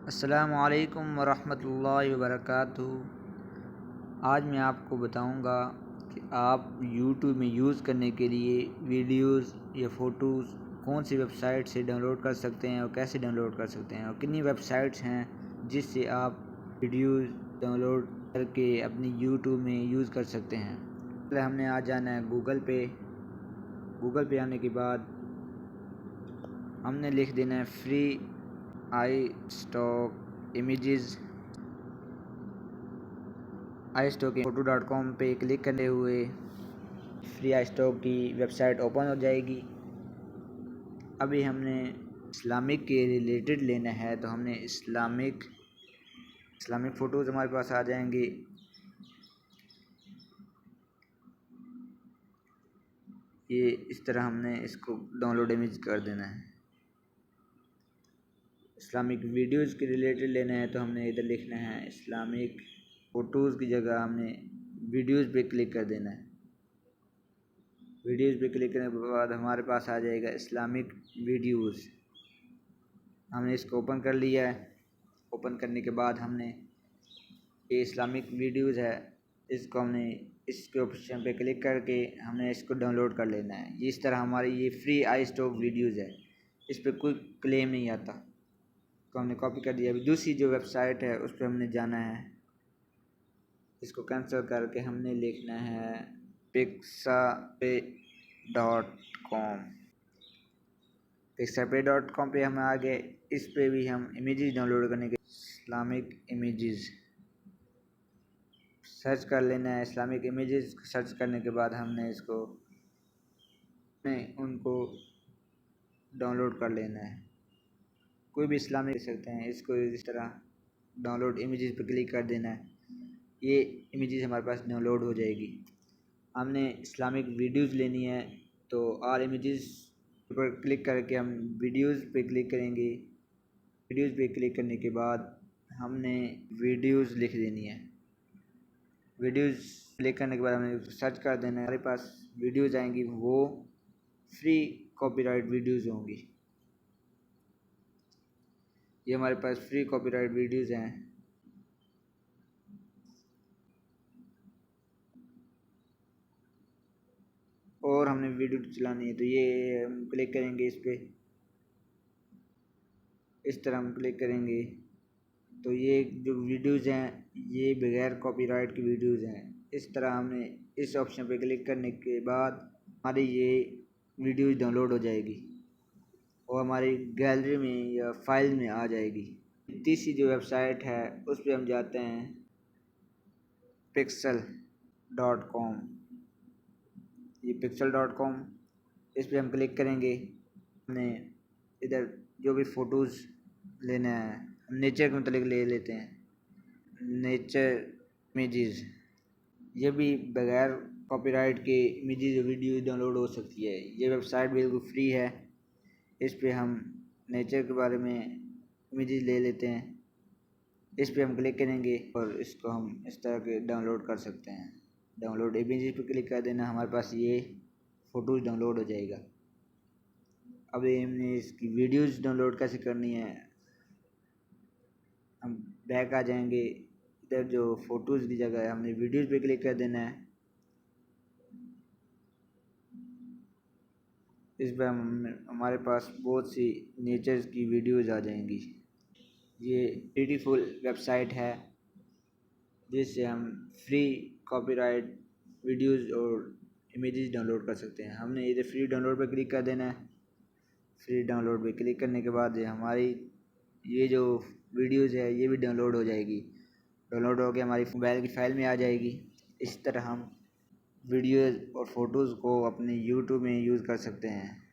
अस्सलामुअलैकुम वरहमतुल्लाहि वबरकातुहू। आज मैं आपको बताऊंगा कि आप यूट्यूब में यूज़ करने के लिए वीडियोस या फ़ोटोज़ कौन सी वेबसाइट से डाउनलोड कर सकते हैं और कैसे डाउनलोड कर सकते हैं और कितनी वेबसाइट्स हैं जिससे आप वीडियोस डाउनलोड करके अपनी यूट्यूब में यूज़ कर सकते हैं। पहले हमने आ जाना है गूगल पे आने के बाद हमने लिख देना है फ्री iStock photo.com पे क्लिक करते हुए फ्री iStock की वेबसाइट ओपन हो जाएगी। अभी हमने इस्लामिक के रिलेटेड लेना है तो हमने इस्लामिक फ़ोटोज़ हमारे पास आ जाएंगे। ये इस तरह हमने इसको डाउनलोड इमेज कर देना है। इस्लामिक वीडियोज़ के रिलेटेड लेना है तो हमने इधर लिखना है इस्लामिक फ़ोटोज़ की जगह हमने वीडियोज़ पे क्लिक कर देना है। वीडियोज़ पे क्लिक करने के बाद हमारे पास आ जाएगा इस्लामिक वीडियोज़। हमने इसको ओपन कर लिया है। ओपन करने के बाद हमने ये इस्लामिक वीडियोज़ है, इसको हमने इसके ऑप्शन पे क्लिक करके हमने इसको डाउनलोड कर लेना है। ये इस तरह हमारी ये फ्री iStock वीडियोज़ है, इस पर कोई क्लेम नहीं आता। तो हमने कॉपी कर दिया। अभी दूसरी जो वेबसाइट है उस पर हमने जाना है। इसको कैंसिल करके हमने लिखना है pixabay.com। pixabay.com पे हम आ गए। इस पे भी हम इमेजेस डाउनलोड करने के इस्लामिक इमेजेस सर्च कर लेना है। इस्लामिक इमेजेस सर्च करने के बाद हमने उनको डाउनलोड कर लेना है। कोई भी इस्लामिक देख सकते हैं। इसको इस तरह डाउनलोड इमेजेस पर क्लिक कर देना है। ये इमेजेस हमारे पास डाउनलोड हो जाएगी। हमने इस्लामिक वीडियोज़ लेनी है तो ऑल इमेजेस पर क्लिक करके हम वीडियोज़ पे क्लिक करेंगे। वीडियोज़ पे क्लिक करने के बाद हमने वीडियोज़ लिख देनी है। वीडियोज़ क्लिक करने के बाद हमें सर्च कर देना है। हमारे पास वीडियोज़ आएंगी, वो फ्री कॉपीराइट वीडियोज़ होंगी। ये हमारे पास फ्री कॉपीराइट वीडियोज़ हैं। और हमने वीडियो चलानी है तो ये हम क्लिक करेंगे इस पर। इस तरह हम क्लिक करेंगे तो ये जो वीडियोज़ हैं ये बगैर कॉपीराइट की वीडियोज़ हैं। इस तरह हमने इस ऑप्शन पे क्लिक करने के बाद हमारी ये वीडियोज़ डाउनलोड हो जाएगी और हमारी गैलरी में या फाइल में आ जाएगी। तीसरी जो वेबसाइट है उस पर हम जाते हैं pixel.com। ये pixel.com, इस पर हम क्लिक करेंगे। हमने इधर जो भी फ़ोटोज़ लेना है हम नेचर के मतलब ले लेते हैं। नेचर इमेजेस, ये भी बगैर कॉपीराइट के इमेजेस वीडियो डाउनलोड हो सकती है। ये वेबसाइट बिल्कुल फ्री है। इस पे हम नेचर के बारे में इमेजेस ले लेते हैं। इस पे हम क्लिक करेंगे और इसको हम इस तरह के डाउनलोड कर सकते हैं। डाउनलोड इमेजेस पे क्लिक कर देना, हमारे पास ये फ़ोटोज़ डाउनलोड हो जाएगा। अब हमने इसकी वीडियोज़ डाउनलोड कैसे करनी है, हम बैक आ जाएंगे। इधर जो फ़ोटोज़ की जगह है हमने वीडियोज़ पे क्लिक कर देना है। इस पर हमारे पास बहुत सी नेचर्स की वीडियोज़ आ जाएंगी। ये ब्यूटीफुल वेबसाइट है जिससे हम फ्री कॉपीराइट वीडियोज़ और इमेजेस डाउनलोड कर सकते हैं। हमने इधर फ्री डाउनलोड पर क्लिक कर देना है। फ्री डाउनलोड पे क्लिक करने के बाद हमारी ये जो वीडियोज़ है ये भी डाउनलोड हो जाएगी। डाउनलोड हो के हमारी मोबाइल की फ़ाइल में आ जाएगी। इस तरह हम वीडियोज़ और फ़ोटोज़ को अपने यूट्यूब में यूज़ कर सकते हैं।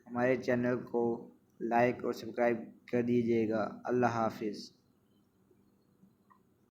हमारे चैनल को लाइक और सब्सक्राइब कर दीजिएगा। अल्लाह हाफिज़।